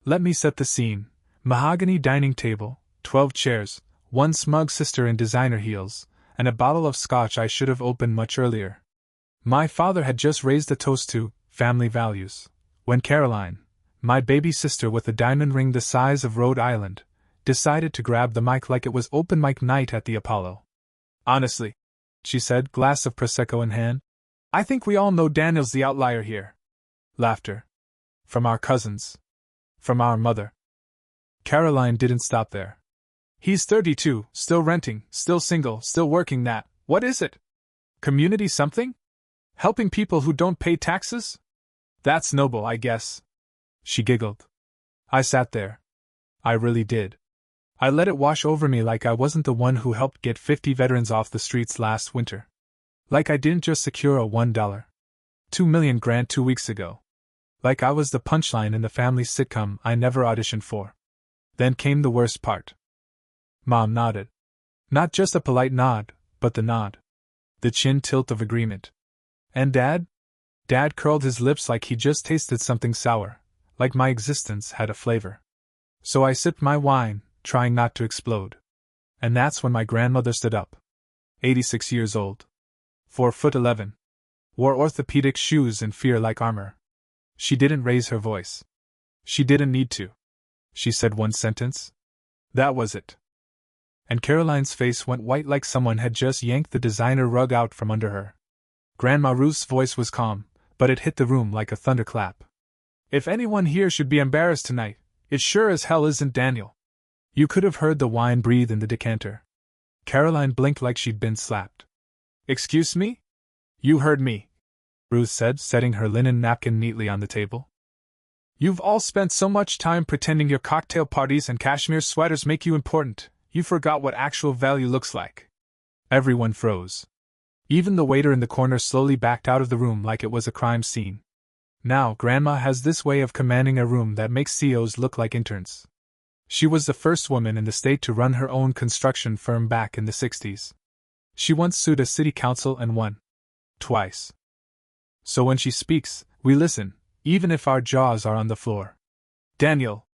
Let me set the scene. Mahogany dining table, 12 chairs, one smug sister in designer heels, and a bottle of scotch I should have opened much earlier. My father had just raised a toast to family values, when Caroline, my baby sister with a diamond ring the size of Rhode Island, decided to grab the mic like it was open mic night at the Apollo. Honestly, she said, glass of Prosecco in hand, I think we all know Daniel's the outlier here. Laughter. From our cousins. From our mother. Caroline didn't stop there. He's 32, still renting, still single, still working that. What is it? Community something? Helping people who don't pay taxes? That's noble, I guess. She giggled. I sat there. I really did. I let it wash over me like I wasn't the one who helped get 50 veterans off the streets last winter. Like I didn't just secure a $1.2 million grant 2 weeks ago. Like I was the punchline in the family sitcom I never auditioned for. Then came the worst part. Mom nodded. Not just a polite nod, but the nod. The chin tilt of agreement. And Dad? Dad curled his lips like he just tasted something sour, like my existence had a flavor. So I sipped my wine, trying not to explode. And that's when my grandmother stood up. 86 years old. 4'11". Wore orthopedic shoes and fear-like armor. She didn't raise her voice. She didn't need to. She said one sentence. That was it. And Caroline's face went white like someone had just yanked the designer rug out from under her. Grandma Ruth's voice was calm, but it hit the room like a thunderclap. If anyone here should be embarrassed tonight, it sure as hell isn't Daniel. You could have heard the wine breathe in the decanter. Caroline blinked like she'd been slapped. Excuse me? You heard me, Ruth said, setting her linen napkin neatly on the table. You've all spent so much time pretending your cocktail parties and cashmere sweaters make you important, you forgot what actual value looks like. Everyone froze. Even the waiter in the corner slowly backed out of the room like it was a crime scene. Now, Grandma has this way of commanding a room that makes CEOs look like interns. She was the first woman in the state to run her own construction firm back in the 60s. She once sued a city council and won. Twice. So when she speaks, we listen, even if our jaws are on the floor. Daniel,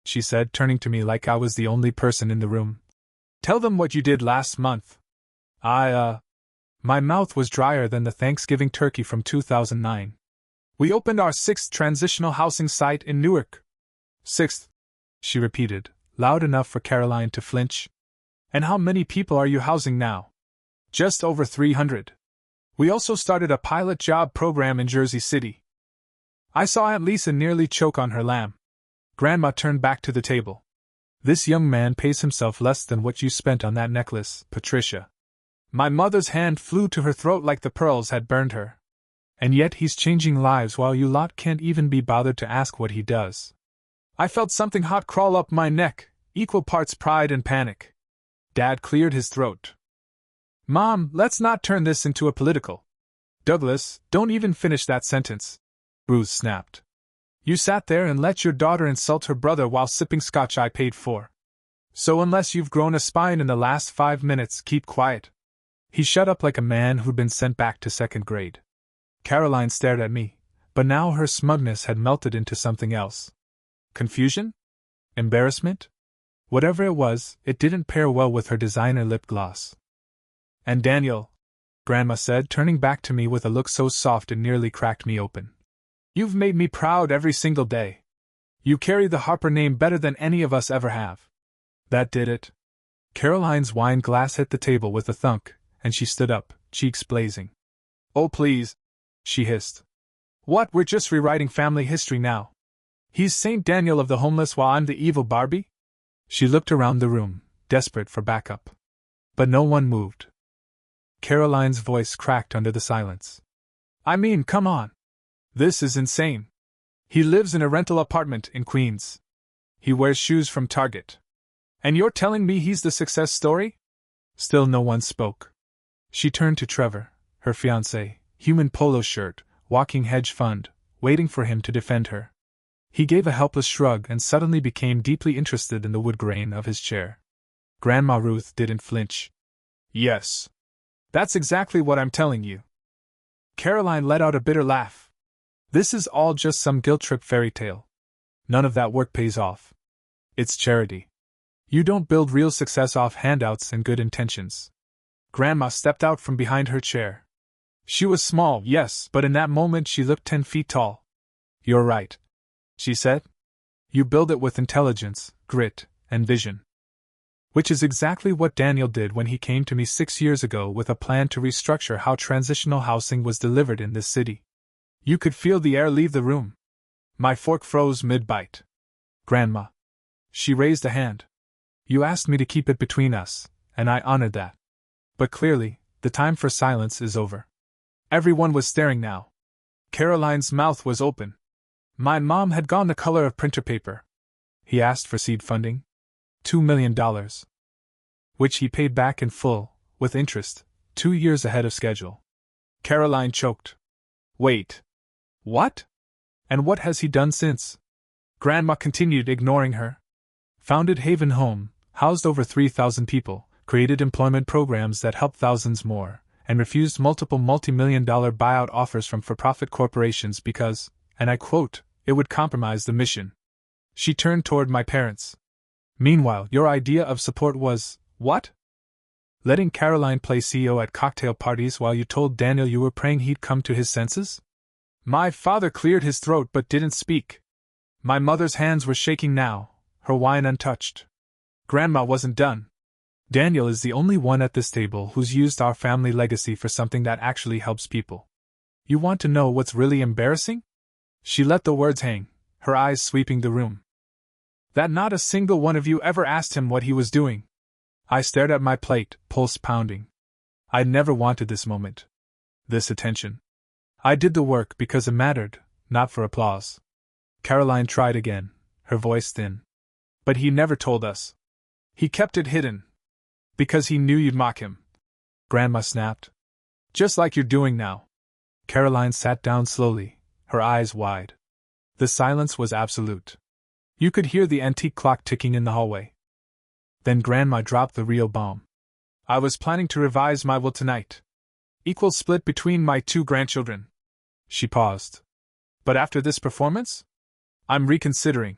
she said, turning to me like I was the only person in the room. Tell them what you did last month. My mouth was drier than the Thanksgiving turkey from 2009. We opened our 6th transitional housing site in Newark. 6th, she repeated, loud enough for Caroline to flinch. And how many people are you housing now? Just over 300. We also started a pilot job program in Jersey City. I saw Aunt Lisa nearly choke on her lamb. Grandma turned back to the table. This young man pays himself less than what you spent on that necklace, Patricia. My mother's hand flew to her throat like the pearls had burned her. And yet he's changing lives while you lot can't even be bothered to ask what he does. I felt something hot crawl up my neck, equal parts pride and panic. Dad cleared his throat. Mom, let's not turn this into a political. Douglas, don't even finish that sentence. Ruth snapped. You sat there and let your daughter insult her brother while sipping scotch I paid for. So unless you've grown a spine in the last 5 minutes, keep quiet. He shut up like a man who'd been sent back to 2nd grade. Caroline stared at me, but now her smugness had melted into something else. Confusion? Embarrassment? Whatever it was, it didn't pair well with her designer lip gloss. And Daniel, Grandma said, turning back to me with a look so soft it nearly cracked me open. You've made me proud every single day. You carry the Harper name better than any of us ever have. That did it. Caroline's wine glass hit the table with a thunk, and she stood up, cheeks blazing. Oh please, she hissed. What, we're just rewriting family history now? He's Saint Daniel of the homeless while I'm the evil Barbie? She looked around the room, desperate for backup. But no one moved. Caroline's voice cracked under the silence. I mean, come on. This is insane. He lives in a rental apartment in Queens. He wears shoes from Target. And you're telling me he's the success story? Still no one spoke. She turned to Trevor, her fiancé, human polo shirt, walking hedge fund, waiting for him to defend her. He gave a helpless shrug and suddenly became deeply interested in the wood grain of his chair. Grandma Ruth didn't flinch. Yes. That's exactly what I'm telling you. Caroline let out a bitter laugh. This is all just some guilt-trip fairy tale. None of that work pays off. It's charity. You don't build real success off handouts and good intentions. Grandma stepped out from behind her chair. She was small, yes, but in that moment she looked 10 feet tall. You're right, she said. You build it with intelligence, grit, and vision. Which is exactly what Daniel did when he came to me 6 years ago with a plan to restructure how transitional housing was delivered in this city. You could feel the air leave the room. My fork froze mid-bite. Grandma. She raised a hand. You asked me to keep it between us, and I honored that. But clearly, the time for silence is over. Everyone was staring now. Caroline's mouth was open. My mom had gone the color of printer paper. He asked for seed funding. $2 million. Which he paid back in full, with interest, 2 years ahead of schedule. Caroline choked. Wait. What? And what has he done since? Grandma continued, ignoring her. Founded Haven Home, housed over 3,000 people, created employment programs that helped thousands more, and refused multiple multi-million-dollar buyout offers from for-profit corporations because, and I quote, it would compromise the mission. She turned toward my parents. Meanwhile, your idea of support was, what? Letting Caroline play CEO at cocktail parties while you told Daniel you were praying he'd come to his senses? My father cleared his throat but didn't speak. My mother's hands were shaking now, her wine untouched. Grandma wasn't done. Daniel is the only one at this table who's used our family legacy for something that actually helps people. You want to know what's really embarrassing? She let the words hang, her eyes sweeping the room. That not a single one of you ever asked him what he was doing. I stared at my plate, pulse pounding. I'd never wanted this moment. This attention. I did the work because it mattered, not for applause. Caroline tried again, her voice thin. But he never told us. He kept it hidden. Because he knew you'd mock him. Grandma snapped. Just like you're doing now. Caroline sat down slowly, her eyes wide. The silence was absolute. You could hear the antique clock ticking in the hallway. Then Grandma dropped the real bomb. I was planning to revise my will tonight. Equal split between my 2 grandchildren. She paused. But after this performance? I'm reconsidering.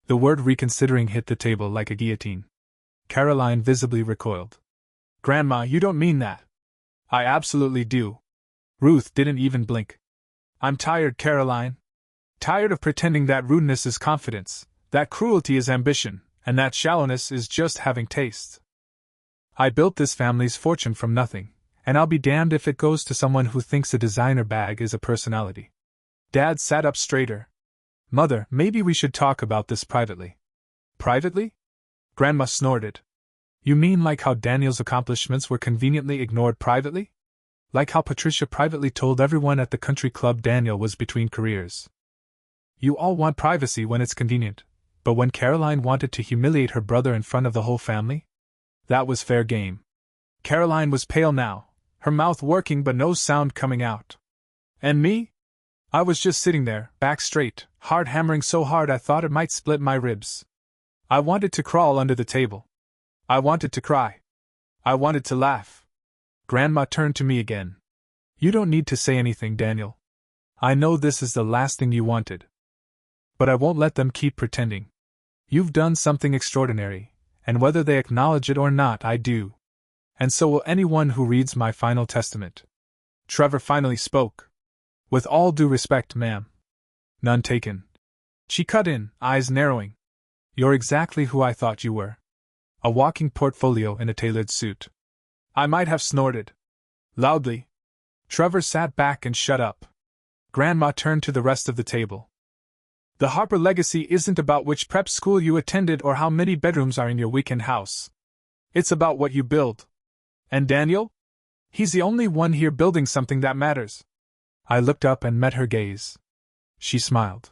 The word reconsidering hit the table like a guillotine. Caroline visibly recoiled. Grandma, you don't mean that. I absolutely do. Ruth didn't even blink. I'm tired, Caroline. Tired of pretending that rudeness is confidence, that cruelty is ambition, and that shallowness is just having taste. I built this family's fortune from nothing, and I'll be damned if it goes to someone who thinks a designer bag is a personality. Dad sat up straighter. Mother, maybe we should talk about this privately. Privately? Grandma snorted. You mean like how Daniel's accomplishments were conveniently ignored privately? Like how Patricia privately told everyone at the country club Daniel was between careers. You all want privacy when it's convenient, but when Caroline wanted to humiliate her brother in front of the whole family? That was fair game. Caroline was pale now, her mouth working but no sound coming out. And me? I was just sitting there, back straight, hard hammering so hard I thought it might split my ribs. I wanted to crawl under the table. I wanted to cry. I wanted to laugh. Grandma turned to me again. You don't need to say anything, Daniel. I know this is the last thing you wanted. But I won't let them keep pretending. You've done something extraordinary, and whether they acknowledge it or not, I do. And so will anyone who reads my final testament. Trevor finally spoke. With all due respect, ma'am. None taken. She cut in, eyes narrowing. You're exactly who I thought you were. A walking portfolio in a tailored suit. I might have snorted. Loudly. Trevor sat back and shut up. Grandma turned to the rest of the table. The Harper legacy isn't about which prep school you attended or how many bedrooms are in your weekend house. It's about what you build. And Daniel? He's the only one here building something that matters. I looked up and met her gaze. She smiled.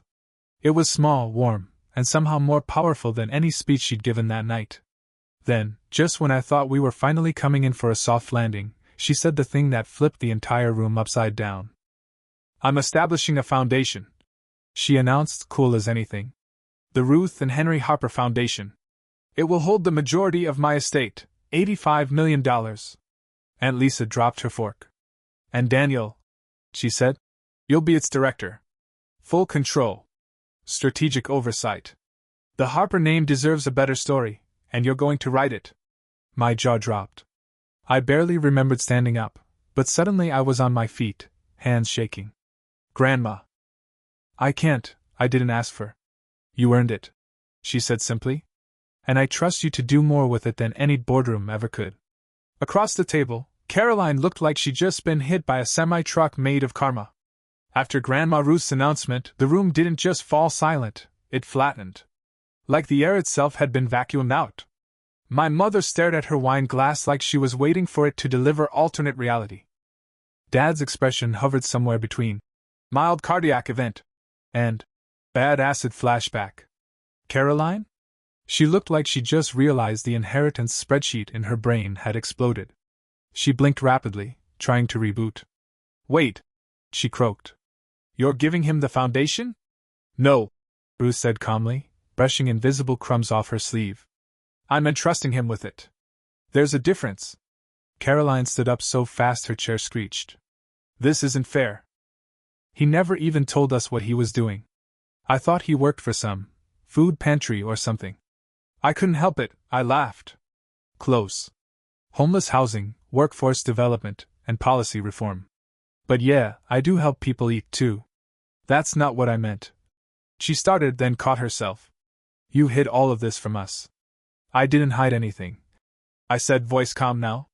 It was small, warm, and somehow more powerful than any speech she'd given that night. Then, just when I thought we were finally coming in for a soft landing, she said the thing that flipped the entire room upside down. I'm establishing a foundation, she announced, cool as anything. The Ruth and Henry Harper Foundation. It will hold the majority of my estate, $85 million. Aunt Lisa dropped her fork. And Daniel, she said, you'll be its director. Full control. Strategic oversight. The Harper name deserves a better story, and you're going to write it. My jaw dropped. I barely remembered standing up, but suddenly I was on my feet, hands shaking. Grandma. I can't, I didn't ask for. You earned it, she said simply. And I trust you to do more with it than any boardroom ever could. Across the table, Caroline looked like she'd just been hit by a semi-truck made of karma. After Grandma Ruth's announcement, the room didn't just fall silent, it flattened. Like the air itself had been vacuumed out. My mother stared at her wine glass like she was waiting for it to deliver alternate reality. Dad's expression hovered somewhere between mild cardiac event and bad acid flashback. Caroline? She looked like she just realized the inheritance spreadsheet in her brain had exploded. She blinked rapidly, trying to reboot. Wait, she croaked. You're giving him the foundation? No, Ruth said calmly, brushing invisible crumbs off her sleeve. I'm entrusting him with it. There's a difference. Caroline stood up so fast her chair screeched. This isn't fair. He never even told us what he was doing. I thought he worked for some food pantry or something. I couldn't help it, I laughed. Close. Homeless housing, workforce development, and policy reform. But yeah, I do help people eat too. That's not what I meant. She started, then caught herself. You hid all of this from us. I didn't hide anything, I said, voice calm now.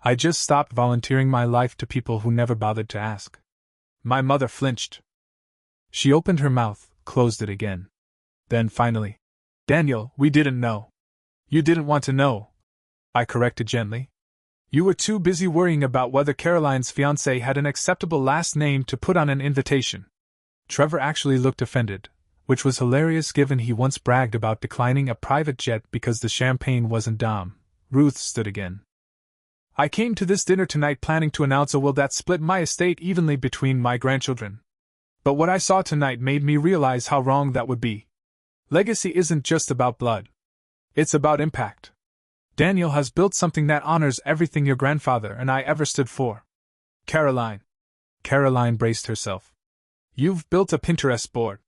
I just stopped volunteering my life to people who never bothered to ask. My mother flinched. She opened her mouth, closed it again. Then finally, Daniel, we didn't know. You didn't want to know, I corrected gently. You were too busy worrying about whether Caroline's fiancé had an acceptable last name to put on an invitation. Trevor actually looked offended, which was hilarious given he once bragged about declining a private jet because the champagne wasn't Dom. Ruth stood again. I came to this dinner tonight planning to announce a will that split my estate evenly between my grandchildren. But what I saw tonight made me realize how wrong that would be. Legacy isn't just about blood. It's about impact. Daniel has built something that honors everything your grandfather and I ever stood for. Caroline. Caroline braced herself. You've built a Pinterest board.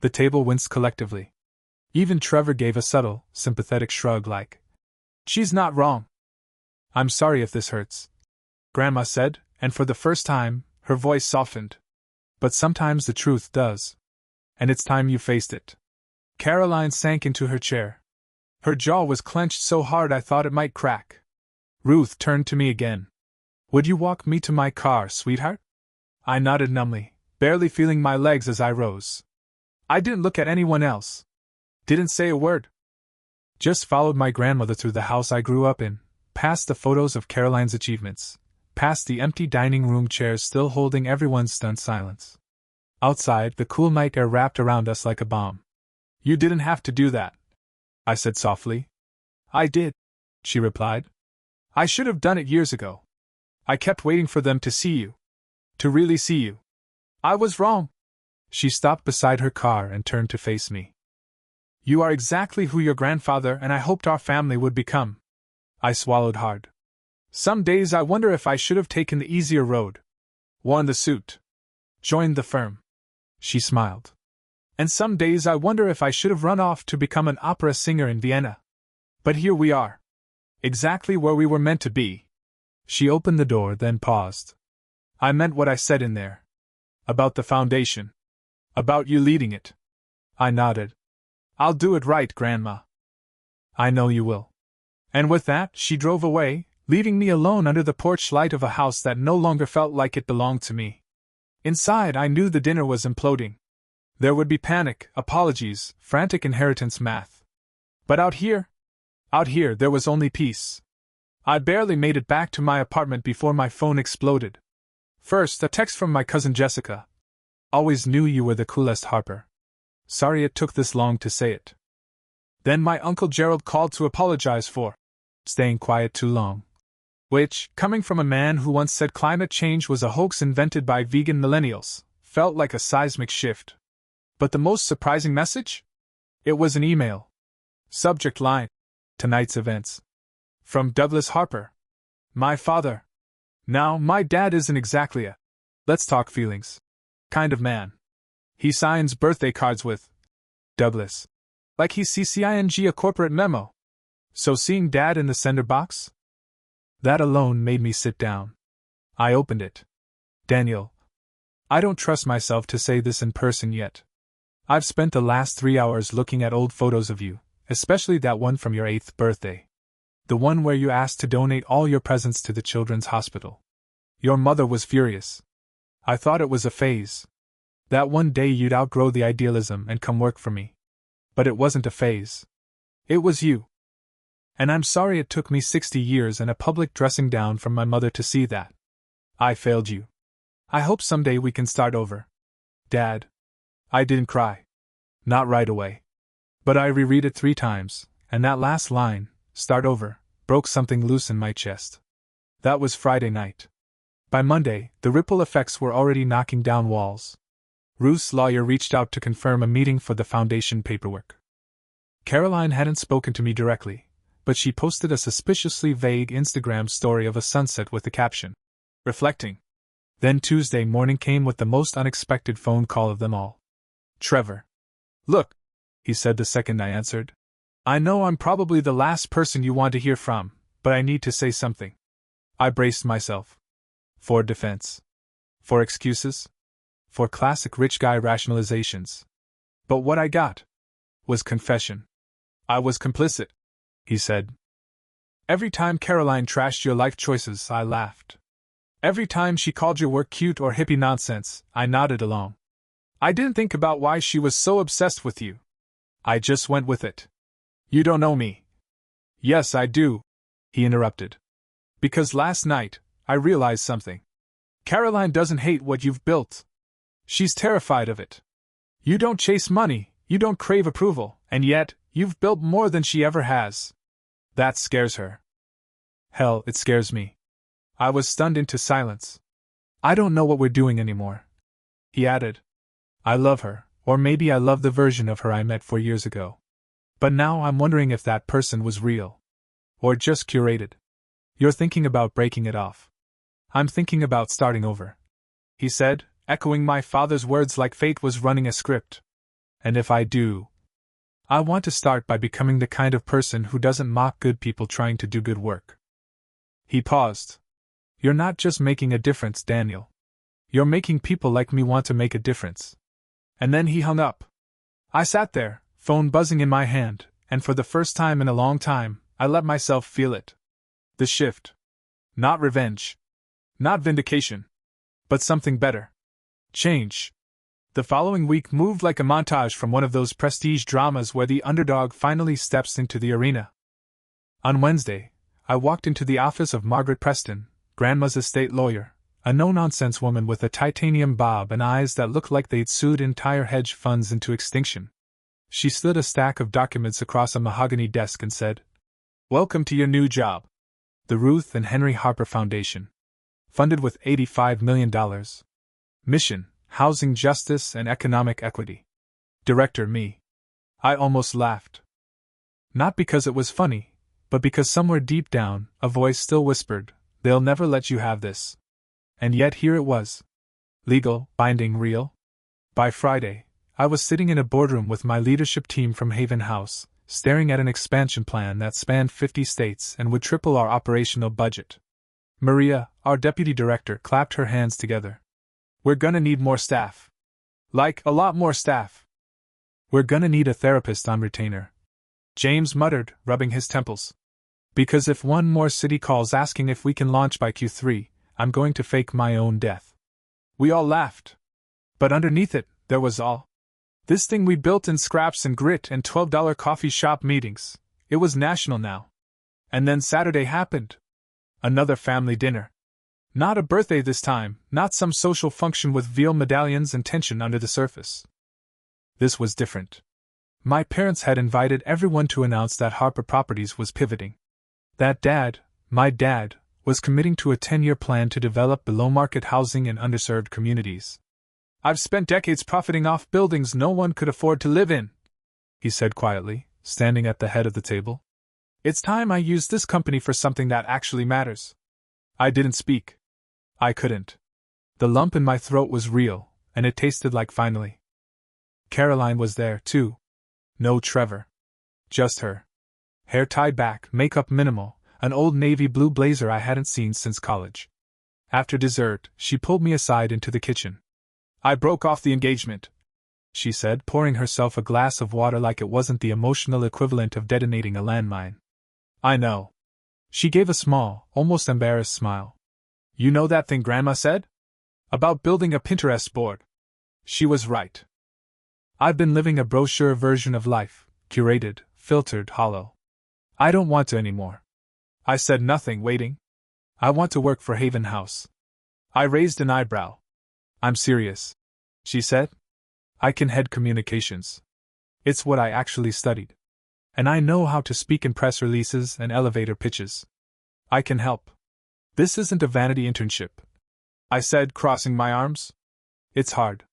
The table winced collectively. Even Trevor gave a subtle, sympathetic shrug like, she's not wrong. I'm sorry if this hurts, Grandma said, and for the first time, her voice softened. But sometimes the truth does. And it's time you faced it. Caroline sank into her chair. Her jaw was clenched so hard I thought it might crack. Ruth turned to me again. Would you walk me to my car, sweetheart? I nodded numbly, barely feeling my legs as I rose. I didn't look at anyone else. Didn't say a word. Just followed my grandmother through the house I grew up in, past the photos of Caroline's achievements, past the empty dining room chairs still holding everyone's stunned silence. Outside, the cool night air wrapped around us like a bomb. You didn't have to do that, I said softly. I did, she replied. I should have done it years ago. I kept waiting for them to see you. To really see you. I was wrong. She stopped beside her car and turned to face me. You are exactly who your grandfather and I hoped our family would become. I swallowed hard. Some days I wonder if I should have taken the easier road. Worn the suit. Joined the firm. She smiled. And some days I wonder if I should have run off to become an opera singer in Vienna. But here we are. Exactly where we were meant to be. She opened the door, then paused. I meant what I said in there. About the foundation. About you leading it. I nodded. I'll do it right, Grandma. I know you will. And with that, she drove away, leaving me alone under the porch light of a house that no longer felt like it belonged to me. Inside, I knew the dinner was imploding. There would be panic, apologies, frantic inheritance math. But out here, there was only peace. I barely made it back to my apartment before my phone exploded. First, a text from my cousin Jessica. Always knew you were the coolest, Harper. Sorry it took this long to say it. Then my Uncle Gerald called to apologize for staying quiet too long. Which, coming from a man who once said climate change was a hoax invented by vegan millennials, felt like a seismic shift. But the most surprising message? It was an email. Subject line: tonight's events. From Douglas Harper. My father. Now, my dad isn't exactly a let's talk feelings kind of man. He signs birthday cards with Douglas. Like he's CCING a corporate memo. So seeing Dad in the sender box? That alone made me sit down. I opened it. Daniel. I don't trust myself to say this in person yet. I've spent the last 3 hours looking at old photos of you, especially that one from your 8th birthday. The one where you asked to donate all your presents to the children's hospital. Your mother was furious. I thought it was a phase. That one day you'd outgrow the idealism and come work for me. But it wasn't a phase. It was you. And I'm sorry it took me 60 years and a public dressing down from my mother to see that. I failed you. I hope someday we can start over. Dad. I didn't cry. Not right away. But I reread it 3 times, and that last line, start over, broke something loose in my chest. That was Friday night. By Monday, the ripple effects were already knocking down walls. Ruth's lawyer reached out to confirm a meeting for the foundation paperwork. Caroline hadn't spoken to me directly, but she posted a suspiciously vague Instagram story of a sunset with the caption, reflecting. Then Tuesday morning came with the most unexpected phone call of them all. Trevor. Look, he said the second I answered. I know I'm probably the last person you want to hear from, but I need to say something. I braced myself. For defense. For excuses. For classic rich guy rationalizations. But what I got was confession. I was complicit, he said. Every time Caroline trashed your life choices, I laughed. Every time she called your work cute or hippie nonsense, I nodded along. I didn't think about why she was so obsessed with you. I just went with it. You don't know me. Yes, I do, he interrupted. Because last night, I realized something. Caroline doesn't hate what you've built. She's terrified of it. You don't chase money, you don't crave approval, and yet, you've built more than she ever has. That scares her. Hell, it scares me. I was stunned into silence. I don't know what we're doing anymore. He added. I love her, or maybe I love the version of her I met 4 years ago. But now I'm wondering if that person was real. Or just curated. You're thinking about breaking it off. I'm thinking about starting over, he said, echoing my father's words like fate was running a script. And if I do, I want to start by becoming the kind of person who doesn't mock good people trying to do good work. He paused. You're not just making a difference, Daniel. You're making people like me want to make a difference. And then he hung up. I sat there, phone buzzing in my hand, and for the first time in a long time, I let myself feel it. The shift. Not revenge. Not vindication. But something better. Change. The following week moved like a montage from one of those prestige dramas where the underdog finally steps into the arena. On Wednesday, I walked into the office of Margaret Preston, Grandma's estate lawyer, a no-nonsense woman with a titanium bob and eyes that looked like they'd sued entire hedge funds into extinction. She slid a stack of documents across a mahogany desk and said, Welcome to your new job. The Ruth and Henry Harper Foundation. Funded with $85 million. Mission, Housing Justice and Economic Equity. Director, me. I almost laughed. Not because it was funny, but because somewhere deep down, a voice still whispered, They'll never let you have this. And yet here it was. Legal, binding, real. By Friday, I was sitting in a boardroom with my leadership team from Haven House, staring at an expansion plan that spanned 50 states and would triple our operational budget. Maria, our deputy director, clapped her hands together. We're gonna need more staff. Like, a lot more staff. We're gonna need a therapist on retainer. James muttered, rubbing his temples. Because if one more city calls asking if we can launch by Q3, I'm going to fake my own death. We all laughed. But underneath it, there was all. This thing we built in scraps and grit and $12 coffee shop meetings. It was national now. And then Saturday happened. Another family dinner. Not a birthday this time, not some social function with veal medallions and tension under the surface. This was different. My parents had invited everyone to announce that Harper Properties was pivoting. That Dad, my dad, was committing to a 10-year plan to develop below-market housing in underserved communities. I've spent decades profiting off buildings no one could afford to live in, he said quietly, standing at the head of the table. It's time I used this company for something that actually matters. I didn't speak. I couldn't. The lump in my throat was real, and it tasted like finally. Caroline was there, too. No Trevor. Just her. Hair tied back, makeup minimal, an old navy blue blazer I hadn't seen since college. After dessert, she pulled me aside into the kitchen. I broke off the engagement, she said, pouring herself a glass of water like it wasn't the emotional equivalent of detonating a landmine. I know. She gave a small, almost embarrassed smile. You know that thing Grandma said? About building a Pinterest board. She was right. I've been living a brochure version of life, curated, filtered, hollow. I don't want to anymore. I said nothing, waiting. I want to work for Haven House. I raised an eyebrow. I'm serious, she said. I can head communications. It's what I actually studied. And I know how to speak in press releases and elevator pitches. I can help. This isn't a vanity internship, I said, crossing my arms. It's hard.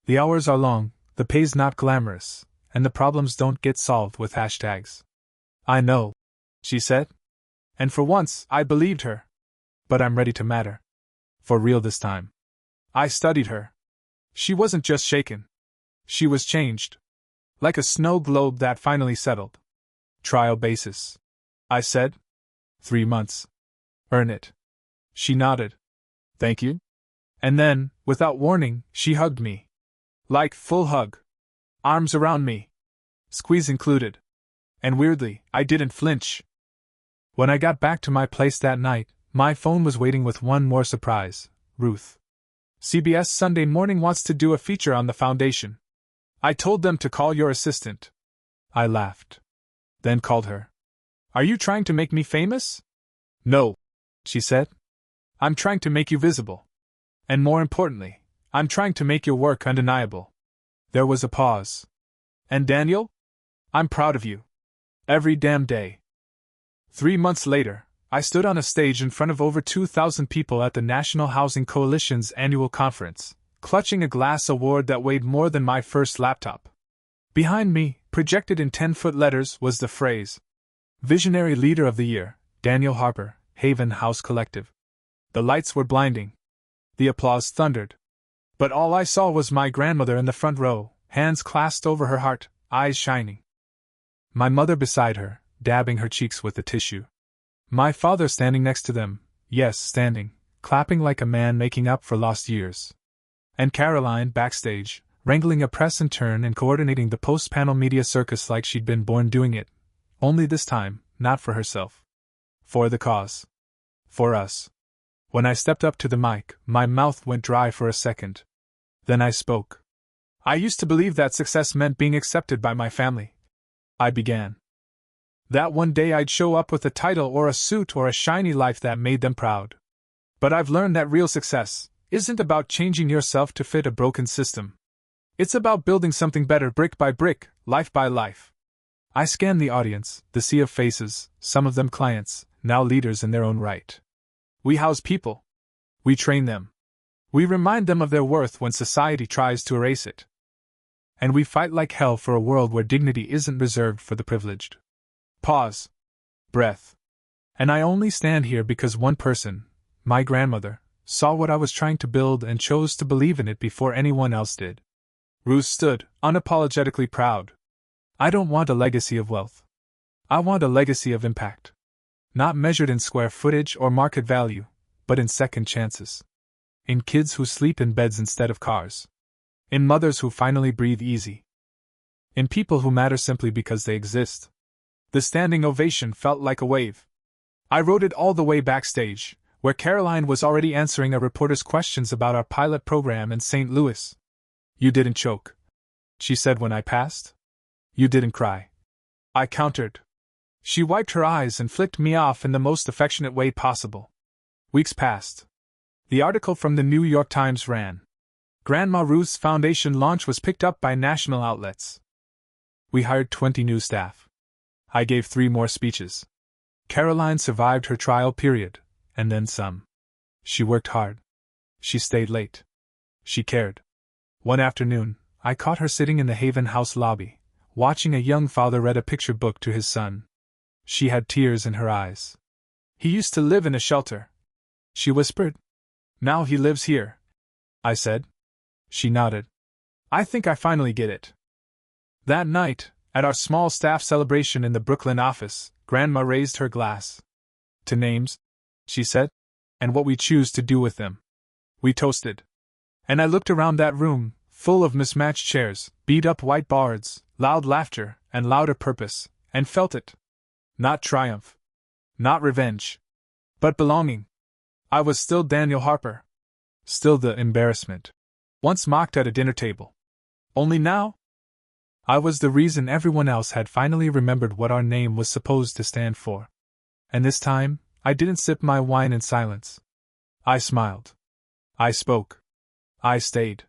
The hours are long, the pay's not glamorous, and the problems don't get solved with hashtags. I know, she said. And for once, I believed her. But I'm ready to matter. For real this time. I studied her. She wasn't just shaken. She was changed. Like a snow globe that finally settled. Trial basis, I said. 3 months. Earn it. She nodded. Thank you. And then, without warning, she hugged me. Like full hug. Arms around me. Squeeze included. And weirdly, I didn't flinch. When I got back to my place that night, my phone was waiting with one more surprise. Ruth. CBS Sunday Morning wants to do a feature on the foundation. I told them to call your assistant. I laughed. Then called her. Are you trying to make me famous? No, she said. I'm trying to make you visible. And more importantly, I'm trying to make your work undeniable. There was a pause. And Daniel? I'm proud of you. Every damn day. 3 months later, I stood on a stage in front of over 2,000 people at the National Housing Coalition's annual conference, clutching a glass award that weighed more than my first laptop. Behind me, projected in 10-foot letters, was the phrase, Visionary Leader of the Year, Daniel Harper, Haven House Collective. The lights were blinding. The applause thundered. But all I saw was my grandmother in the front row, hands clasped over her heart, eyes shining. My mother beside her, dabbing her cheeks with the tissue. My father standing next to them, yes, standing, clapping like a man making up for lost years. And Caroline backstage, wrangling a press intern and coordinating the post-panel media circus like she'd been born doing it. Only this time, not for herself. For the cause. For us. When I stepped up to the mic, my mouth went dry for a second. Then I spoke. I used to believe that success meant being accepted by my family. I began. That one day I'd show up with a title or a suit or a shiny life that made them proud. But I've learned that real success isn't about changing yourself to fit a broken system. It's about building something better brick by brick, life by life. I scanned the audience, the sea of faces, some of them clients, now leaders in their own right. We house people. We train them. We remind them of their worth when society tries to erase it. And we fight like hell for a world where dignity isn't reserved for the privileged. Pause. Breath. And I only stand here because one person, my grandmother, saw what I was trying to build and chose to believe in it before anyone else did. Ruth stood, unapologetically proud. I don't want a legacy of wealth. I want a legacy of impact. Not measured in square footage or market value, but in second chances. In kids who sleep in beds instead of cars. In mothers who finally breathe easy. In people who matter simply because they exist. The standing ovation felt like a wave. I rode it all the way backstage, where Caroline was already answering a reporter's questions about our pilot program in St. Louis. You didn't choke, she said when I passed. You didn't cry. I countered. She wiped her eyes and flicked me off in the most affectionate way possible. Weeks passed. The article from the New York Times ran. Grandma Ruth's foundation launch was picked up by national outlets. We hired 20 new staff. I gave 3 more speeches. Caroline survived her trial period, and then some. She worked hard. She stayed late. She cared. One afternoon, I caught her sitting in the Haven House lobby, watching a young father read a picture book to his son. She had tears in her eyes. He used to live in a shelter, she whispered. Now he lives here, I said. She nodded. I think I finally get it. That night, At our small staff celebration in the Brooklyn office, Grandma raised her glass. To names, she said, and what we choose to do with them. We toasted. And I looked around that room, full of mismatched chairs, beat-up white boards, loud laughter, and louder purpose, and felt it. Not triumph. Not revenge. But belonging. I was still Daniel Harper. Still the embarrassment. Once mocked at a dinner table. Only now? I was the reason everyone else had finally remembered what our name was supposed to stand for. And this time, I didn't sip my wine in silence. I smiled. I spoke. I stayed.